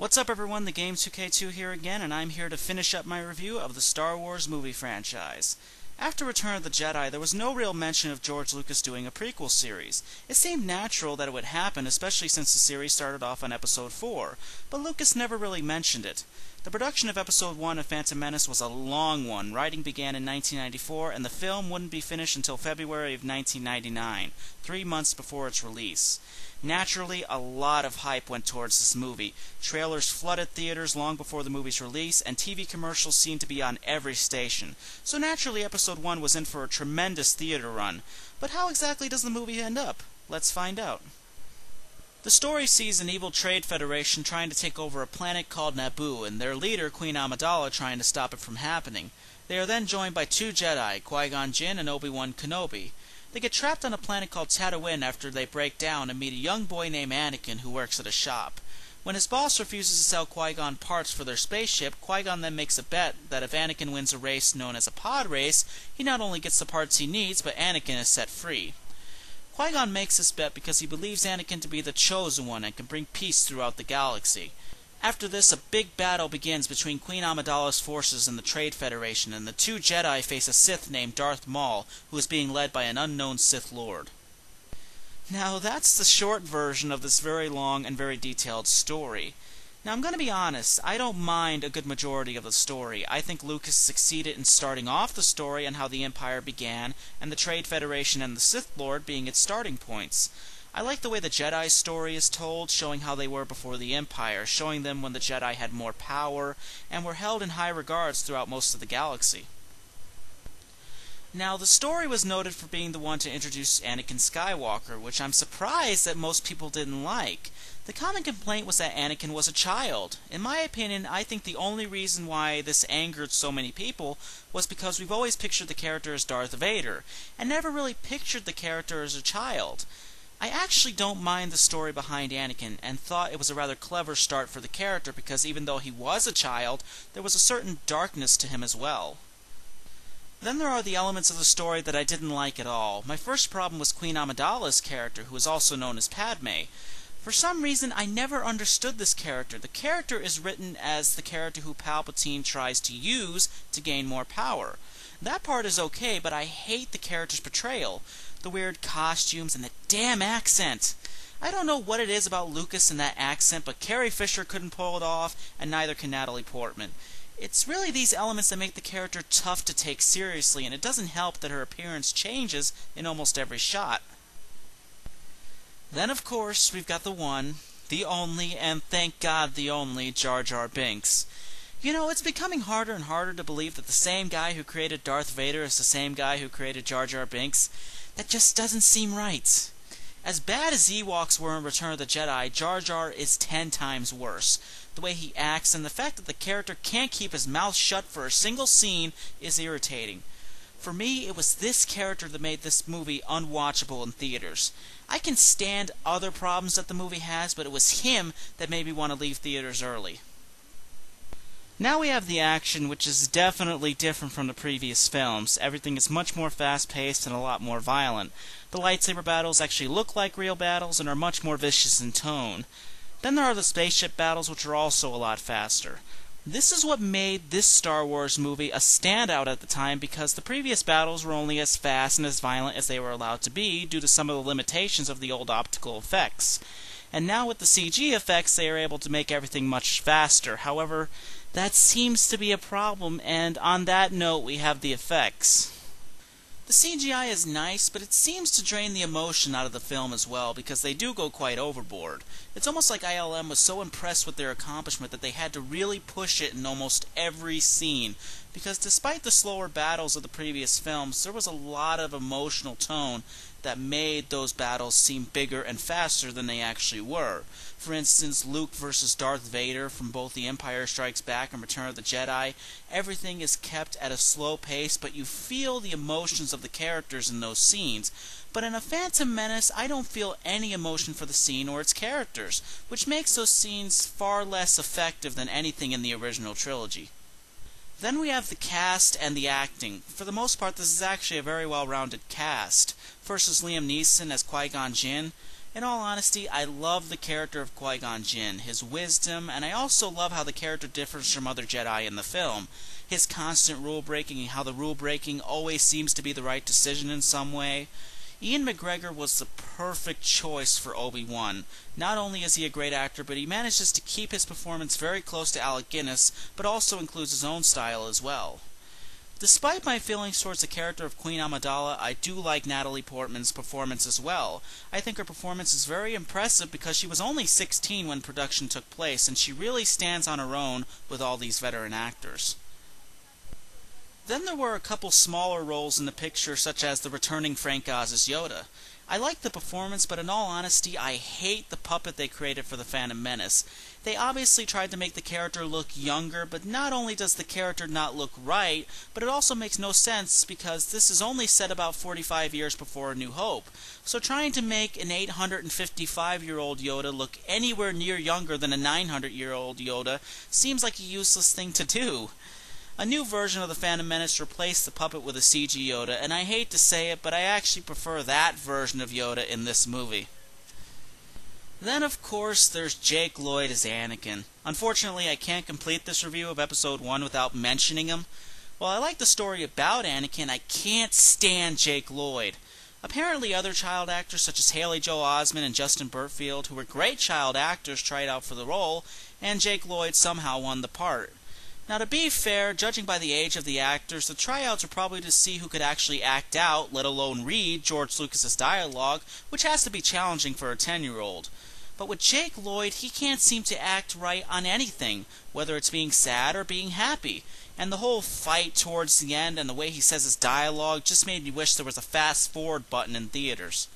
What's up everyone, the Game2K2 here again, and I'm here to finish up my review of the Star Wars movie franchise. After Return of the Jedi, there was no real mention of George Lucas doing a prequel series. It seemed natural that it would happen, especially since the series started off on Episode 4, but Lucas never really mentioned it. The production of Episode 1 of Phantom Menace was a long one. Writing began in 1994, and the film wouldn't be finished until February of 1999, 3 months before its release. Naturally, a lot of hype went towards this movie. Trailers flooded theaters long before the movie's release, and TV commercials seemed to be on every station. So naturally, Episode 1 was in for a tremendous theater run. But how exactly does the movie end up? Let's find out. The story sees an evil trade federation trying to take over a planet called Naboo, and their leader, Queen Amidala, trying to stop it from happening. They are then joined by 2 Jedi, Qui-Gon Jinn and Obi-Wan Kenobi. They get trapped on a planet called Tatooine after they break down and meet a young boy named Anakin who works at a shop. When his boss refuses to sell Qui-Gon parts for their spaceship, Qui-Gon then makes a bet that if Anakin wins a race known as a pod race, he not only gets the parts he needs, but Anakin is set free. Qui-Gon makes this bet because he believes Anakin to be the chosen one and can bring peace throughout the galaxy. After this, a big battle begins between Queen Amidala's forces and the Trade Federation, and the 2 Jedi face a Sith named Darth Maul, who is being led by an unknown Sith Lord. Now, that's the short version of this very long and very detailed story. Now, I'm going to be honest, I don't mind a good majority of the story. I think Lucas succeeded in starting off the story and how the Empire began, and the Trade Federation and the Sith Lord being its starting points. I like the way the Jedi's story is told, showing how they were before the Empire, showing them when the Jedi had more power, and were held in high regards throughout most of the galaxy. Now, the story was noted for being the one to introduce Anakin Skywalker, which I'm surprised that most people didn't like. The common complaint was that Anakin was a child. In my opinion, I think the only reason why this angered so many people was because we've always pictured the character as Darth Vader, and never really pictured the character as a child. I actually don't mind the story behind Anakin, and thought it was a rather clever start for the character because even though he was a child, there was a certain darkness to him as well. Then there are the elements of the story that I didn't like at all. My first problem was Queen Amidala's character, who is also known as Padme. For some reason, I never understood this character. The character is written as the character who Palpatine tries to use to gain more power. That part is okay, but I hate the character's portrayal. The weird costumes and the damn accent. I don't know what it is about Lucas and that accent, but Carrie Fisher couldn't pull it off, and neither can Natalie Portman. It's really these elements that make the character tough to take seriously, and it doesn't help that her appearance changes in almost every shot. Then, of course, we've got the one, the only, and thank God the only, Jar Binks. You know, it's becoming harder and harder to believe that the same guy who created Darth Vader is the same guy who created Jar Binks. That just doesn't seem right. As bad as Ewoks were in Return of the Jedi, Jar Jar is 10 times worse. The way he acts and the fact that the character can't keep his mouth shut for a single scene is irritating. For me, it was this character that made this movie unwatchable in theaters. I can stand other problems that the movie has, but it was him that made me want to leave theaters early. Now we have the action, which is definitely different from the previous films. Everything is much more fast-paced and a lot more violent. The lightsaber battles actually look like real battles and are much more vicious in tone. Then there are the spaceship battles, which are also a lot faster. This is what made this Star Wars movie a standout at the time, because the previous battles were only as fast and as violent as they were allowed to be due to some of the limitations of the old optical effects. And now with the CG effects, they are able to make everything much faster. However, that seems to be a problem, and on that note, we have the effects. The CGI is nice, but it seems to drain the emotion out of the film as well, because they do go quite overboard. It's almost like ILM was so impressed with their accomplishment that they had to really push it in almost every scene, because despite the slower battles of the previous films, there was a lot of emotional tone that made those battles seem bigger and faster than they actually were. For instance, Luke versus Darth Vader from both The Empire Strikes Back and Return of the Jedi, everything is kept at a slow pace, but you feel the emotions of the characters in those scenes. But in A Phantom Menace, I don't feel any emotion for the scene or its characters, which makes those scenes far less effective than anything in the original trilogy. Then we have the cast and the acting. For the most part, this is actually a very well-rounded cast. First is Liam Neeson as Qui-Gon Jinn. In all honesty, I love the character of Qui-Gon Jinn, his wisdom, and I also love how the character differs from other Jedi in the film. His constant rule-breaking and how the rule-breaking always seems to be the right decision in some way. Ian McGregor was the perfect choice for Obi-Wan. Not only is he a great actor, but he manages to keep his performance very close to Alec Guinness, but also includes his own style as well. Despite my feelings towards the character of Queen Amidala, I do like Natalie Portman's performance as well. I think her performance is very impressive because she was only 16 when production took place, and she really stands on her own with all these veteran actors. Then there were a couple smaller roles in the picture, such as the returning Frank Oz as Yoda. I like the performance, but in all honesty, I hate the puppet they created for the Phantom Menace. They obviously tried to make the character look younger, but not only does the character not look right, but it also makes no sense because this is only set about 45 years before A New Hope. So trying to make an 855-year-old Yoda look anywhere near younger than a 900-year-old Yoda seems like a useless thing to do. A new version of the Phantom Menace replaced the puppet with a CG Yoda, and I hate to say it, but I actually prefer that version of Yoda in this movie. Then, of course, there's Jake Lloyd as Anakin. Unfortunately, I can't complete this review of Episode 1 without mentioning him. While I like the story about Anakin, I can't stand Jake Lloyd. Apparently, other child actors such as Haley Joel Osment and Justin Burtfield, who were great child actors, tried out for the role, and Jake Lloyd somehow won the part. Now, to be fair, judging by the age of the actors, the tryouts are probably to see who could actually act out, let alone read, George Lucas's dialogue, which has to be challenging for a 10-year-old. But with Jake Lloyd, he can't seem to act right on anything, whether it's being sad or being happy. And the whole fight towards the end and the way he says his dialogue just made me wish there was a fast-forward button in theaters.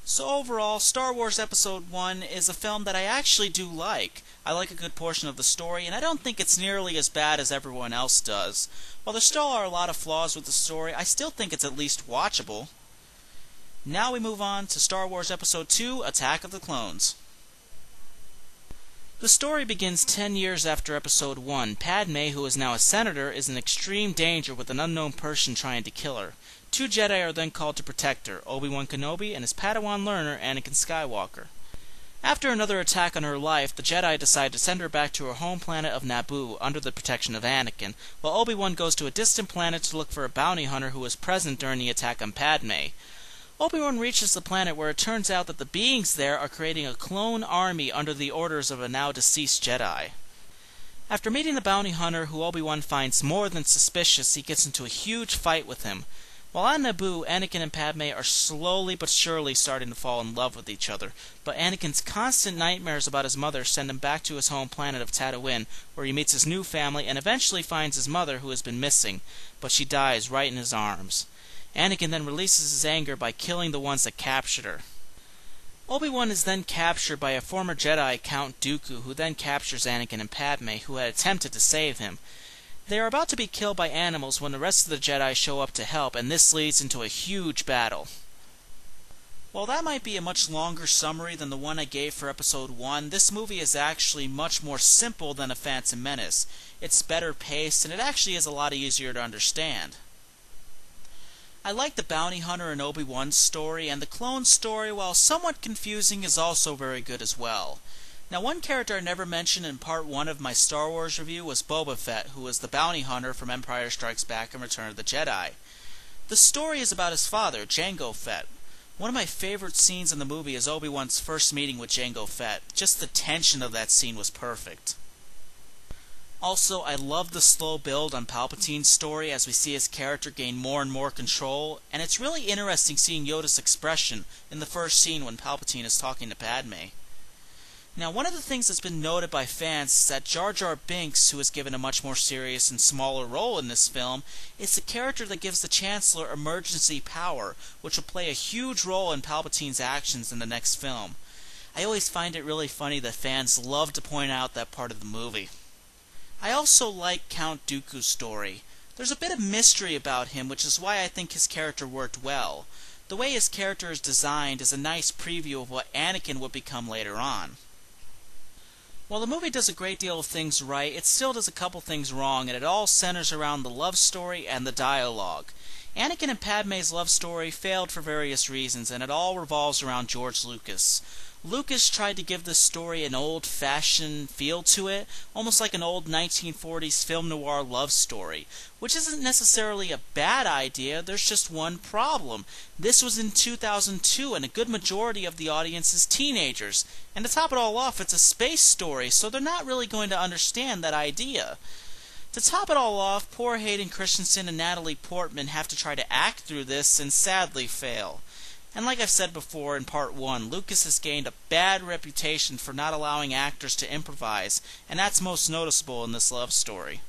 So overall, Star Wars Episode 1 is a film that I actually do like. I like a good portion of the story, and I don't think it's nearly as bad as everyone else does. While there still are a lot of flaws with the story, I still think it's at least watchable. Now we move on to Star Wars Episode 2, Attack of the Clones. The story begins 10 years after Episode 1. Padme, who is now a senator, is in extreme danger with an unknown person trying to kill her. Two Jedi are then called to protect her, Obi-Wan Kenobi and his Padawan learner, Anakin Skywalker. After another attack on her life, the Jedi decide to send her back to her home planet of Naboo under the protection of Anakin, while Obi-Wan goes to a distant planet to look for a bounty hunter who was present during the attack on Padme. Obi-Wan reaches the planet where it turns out that the beings there are creating a clone army under the orders of a now-deceased Jedi. After meeting the bounty hunter, who Obi-Wan finds more than suspicious, he gets into a huge fight with him. While on Naboo, Anakin and Padme are slowly but surely starting to fall in love with each other, but Anakin's constant nightmares about his mother send him back to his home planet of Tatooine, where he meets his new family and eventually finds his mother, who has been missing, but she dies right in his arms. Anakin then releases his anger by killing the ones that captured her. Obi-Wan is then captured by a former Jedi, Count Dooku, who then captures Anakin and Padme, who had attempted to save him. They are about to be killed by animals when the rest of the Jedi show up to help, and this leads into a huge battle. While that might be a much longer summary than the one I gave for Episode 1, this movie is actually much more simple than A Phantom Menace. It's better paced, and it actually is a lot easier to understand. I like the bounty hunter and Obi-Wan's story, and the clone story, while somewhat confusing, is also very good as well. Now, one character I never mentioned in Part 1 of my Star Wars review was Boba Fett, who was the bounty hunter from Empire Strikes Back and Return of the Jedi. The story is about his father, Jango Fett. One of my favorite scenes in the movie is Obi-Wan's first meeting with Jango Fett. Just the tension of that scene was perfect. Also, I love the slow build on Palpatine's story as we see his character gain more and more control, and it's really interesting seeing Yoda's expression in the first scene when Palpatine is talking to Padme. Now, one of the things that's been noted by fans is that Jar Binks, who is given a much more serious and smaller role in this film, is the character that gives the Chancellor emergency power, which will play a huge role in Palpatine's actions in the next film. I always find it really funny that fans love to point out that part of the movie. I also like Count Dooku's story. There's a bit of mystery about him, which is why I think his character worked well. The way his character is designed is a nice preview of what Anakin would become later on. While the movie does a great deal of things right, it still does a couple things wrong, and it all centers around the love story and the dialogue. Anakin and Padme's love story failed for various reasons, and it all revolves around George Lucas. Lucas tried to give this story an old-fashioned feel to it, almost like an old 1940s film noir love story, which isn't necessarily a bad idea. There's just one problem. This was in 2002, and a good majority of the audience is teenagers. And to top it all off, it's a space story, so they're not really going to understand that idea. To top it all off, poor Hayden Christensen and Natalie Portman have to try to act through this and sadly fail. And like I've said before in part 1, Lucas has gained a bad reputation for not allowing actors to improvise, and that's most noticeable in this love story.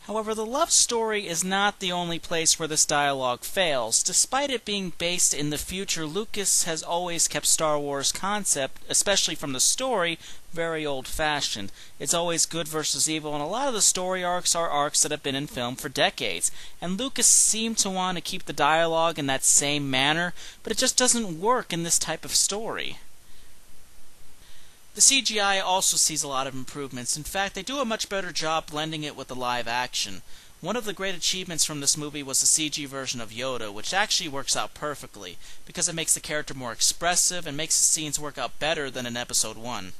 However, the love story is not the only place where this dialogue fails. Despite it being based in the future, Lucas has always kept Star Wars concept, especially from the story, very old-fashioned. It's always good versus evil, and a lot of the story arcs are arcs that have been in film for decades. And Lucas seemed to want to keep the dialogue in that same manner, but it just doesn't work in this type of story. The CGI also sees a lot of improvements. In fact, they do a much better job blending it with the live action. One of the great achievements from this movie was the CG version of Yoda, which actually works out perfectly, because it makes the character more expressive and makes the scenes work out better than in Episode 1.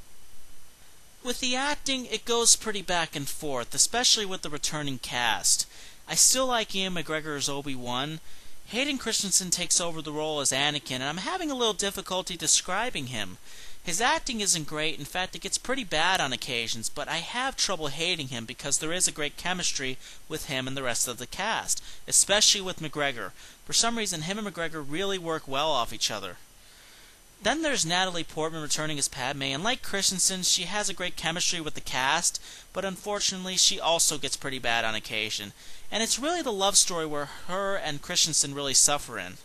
With the acting, it goes pretty back and forth, especially with the returning cast. I still like Ian McGregor as Obi-Wan. Hayden Christensen takes over the role as Anakin, and I'm having a little difficulty describing him. His acting isn't great, in fact it gets pretty bad on occasions, but I have trouble hating him because there is a great chemistry with him and the rest of the cast, especially with McGregor. For some reason, him and McGregor really work well off each other. Then there's Natalie Portman returning as Padme, and like Christensen, she has a great chemistry with the cast, but unfortunately she also gets pretty bad on occasion. And it's really the love story where her and Christensen really suffer in.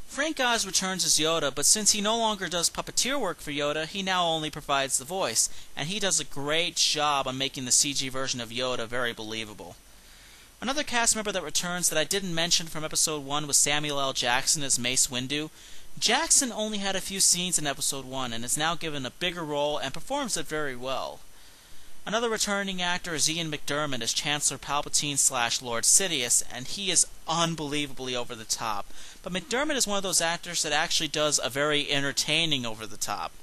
Frank Oz returns as Yoda, but since he no longer does puppeteer work for Yoda, he now only provides the voice, and he does a great job on making the CG version of Yoda very believable. Another cast member that returns that I didn't mention from Episode 1 was Samuel L. Jackson as Mace Windu. Jackson only had a few scenes in Episode 1 and is now given a bigger role and performs it very well. Another returning actor is Ian McDiarmid as Chancellor Palpatine / Lord Sidious, and he is unbelievably over the top. But McDiarmid is one of those actors that actually does a very entertaining over the top.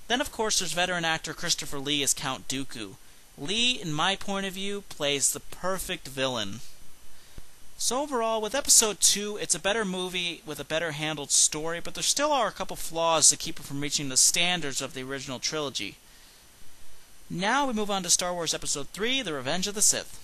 Then of course there's veteran actor Christopher Lee as Count Dooku. Lee, in my point of view, plays the perfect villain. So overall, with Episode 2, it's a better movie with a better handled story, but there still are a couple flaws that keep it from reaching the standards of the original trilogy. Now we move on to Star Wars Episode 3, The Revenge of the Sith.